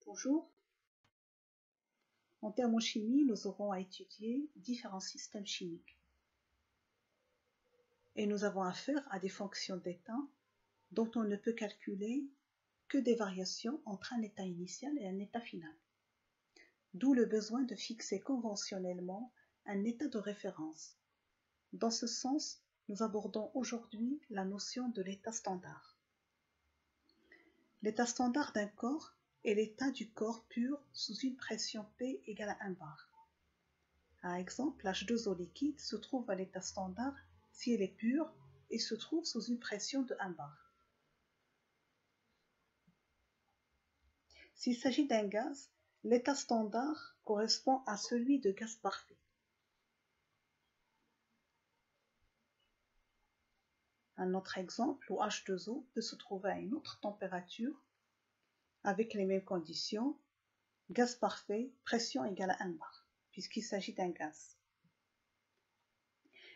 Bonjour. En thermochimie, nous aurons à étudier différents systèmes chimiques. Et nous avons affaire à des fonctions d'état dont on ne peut calculer que des variations entre un état initial et un état final. D'où le besoin de fixer conventionnellement un état de référence. Dans ce sens, nous abordons aujourd'hui la notion de l'état standard. L'état standard d'un corps est l'état du corps pur sous une pression P égale à 1 bar. Par exemple, l'H2O liquide se trouve à l'état standard si elle est pure et se trouve sous une pression de 1 bar. S'il s'agit d'un gaz, l'état standard correspond à celui de gaz parfait. Un autre exemple où H2O peut se trouver à une autre température avec les mêmes conditions, gaz parfait, pression égale à 1 bar, puisqu'il s'agit d'un gaz.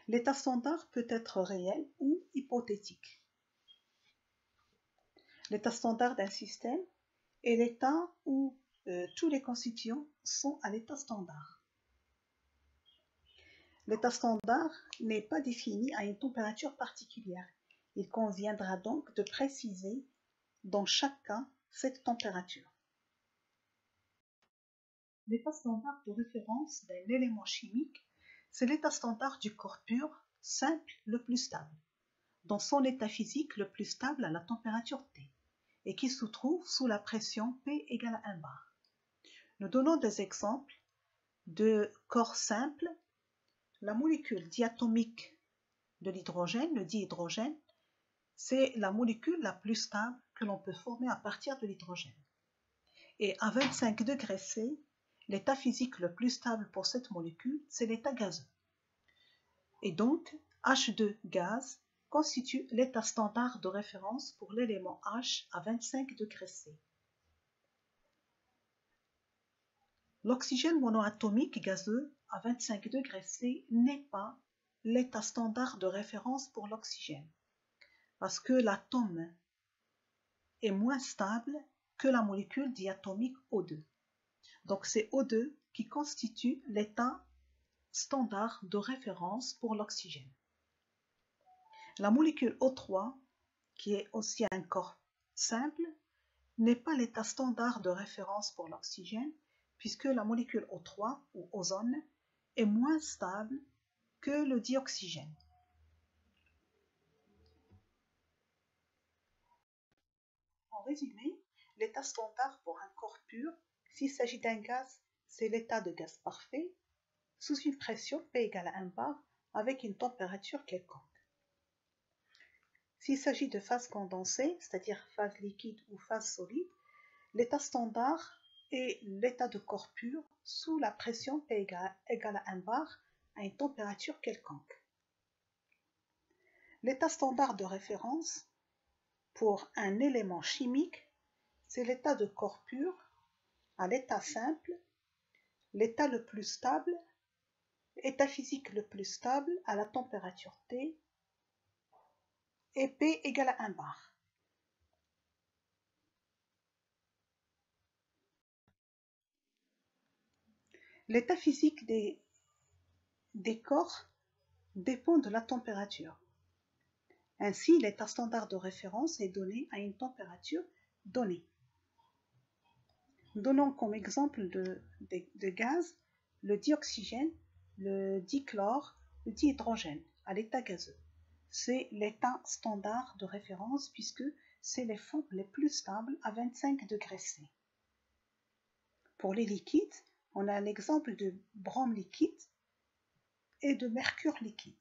L'état standard peut être réel ou hypothétique. L'état standard d'un système est l'état où tous les constituants sont à l'état standard. L'état standard n'est pas défini à une température particulière. Il conviendra donc de préciser dans chaque cas cette température. L'état standard de référence d'un élément chimique, c'est l'état standard du corps pur, simple, le plus stable, dans son état physique le plus stable à la température T, et qui se trouve sous la pression P égale à 1 bar. Nous donnons des exemples de corps simples. La molécule diatomique de l'hydrogène, le dihydrogène, c'est la molécule la plus stable que l'on peut former à partir de l'hydrogène. Et à 25 degrés C, l'état physique le plus stable pour cette molécule, c'est l'état gazeux. Et donc, H2 gaz constitue l'état standard de référence pour l'élément H à 25 degrés C. L'oxygène monoatomique gazeux à 25 degrés C n'est pas l'état standard de référence pour l'oxygène, parce que l'atome est moins stable que la molécule diatomique O2. Donc c'est O2 qui constitue l'état standard de référence pour l'oxygène. La molécule O3, qui est aussi un corps simple, n'est pas l'état standard de référence pour l'oxygène, puisque la molécule O3, ou ozone, est moins stable que le dioxygène. En résumé, l'état standard pour un corps pur, s'il s'agit d'un gaz, c'est l'état de gaz parfait, sous une pression P égale à 1 bar, avec une température quelconque. S'il s'agit de phase condensée, c'est-à-dire phase liquide ou phase solide, l'état standard est l'état de corps pur sous la pression P égale à 1 bar à une température quelconque. L'état standard de référence pour un élément chimique, c'est l'état de corps pur à l'état simple, l'état le plus stable, état physique le plus stable à la température T et P égale à 1 bar. L'état physique des corps dépend de la température. Ainsi, l'état standard de référence est donné à une température donnée. Donnons comme exemple de gaz le dioxygène, le dichlore, le dihydrogène à l'état gazeux. C'est l'état standard de référence puisque c'est les formes les plus stables à 25 degrés C. Pour les liquides, on a l'exemple de brome liquide et de mercure liquide.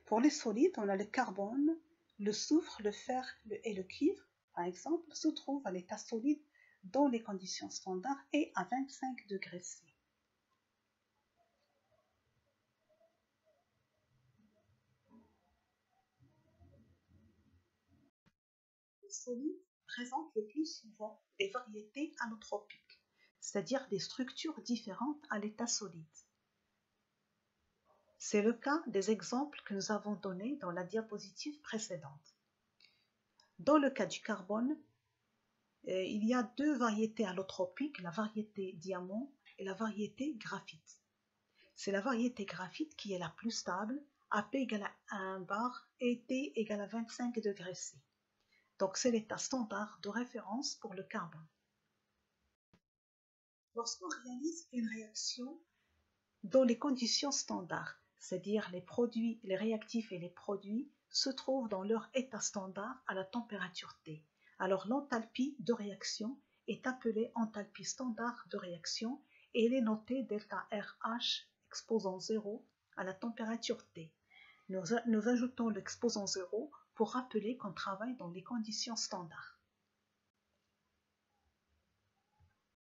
Pour les solides, on a le carbone, le soufre, le fer et le cuivre, par exemple, se trouvent à l'état solide dans les conditions standards et à 25 degrés C. Les solides présentent le plus souvent des variétés allotropiques, c'est-à-dire des structures différentes à l'état solide. C'est le cas des exemples que nous avons donnés dans la diapositive précédente. Dans le cas du carbone, il y a deux variétés allotropiques, la variété diamant et la variété graphite. C'est la variété graphite qui est la plus stable, AP égale à 1 bar et T égale à 25 degrés C. Donc c'est l'état standard de référence pour le carbone. Lorsqu'on réalise une réaction dans les conditions standards, c'est-à-dire les réactifs et les produits se trouvent dans leur état standard à la température T. Alors l'enthalpie de réaction est appelée enthalpie standard de réaction et elle est notée delta RH exposant 0 à la température T. Nous ajoutons l'exposant 0 pour rappeler qu'on travaille dans les conditions standards.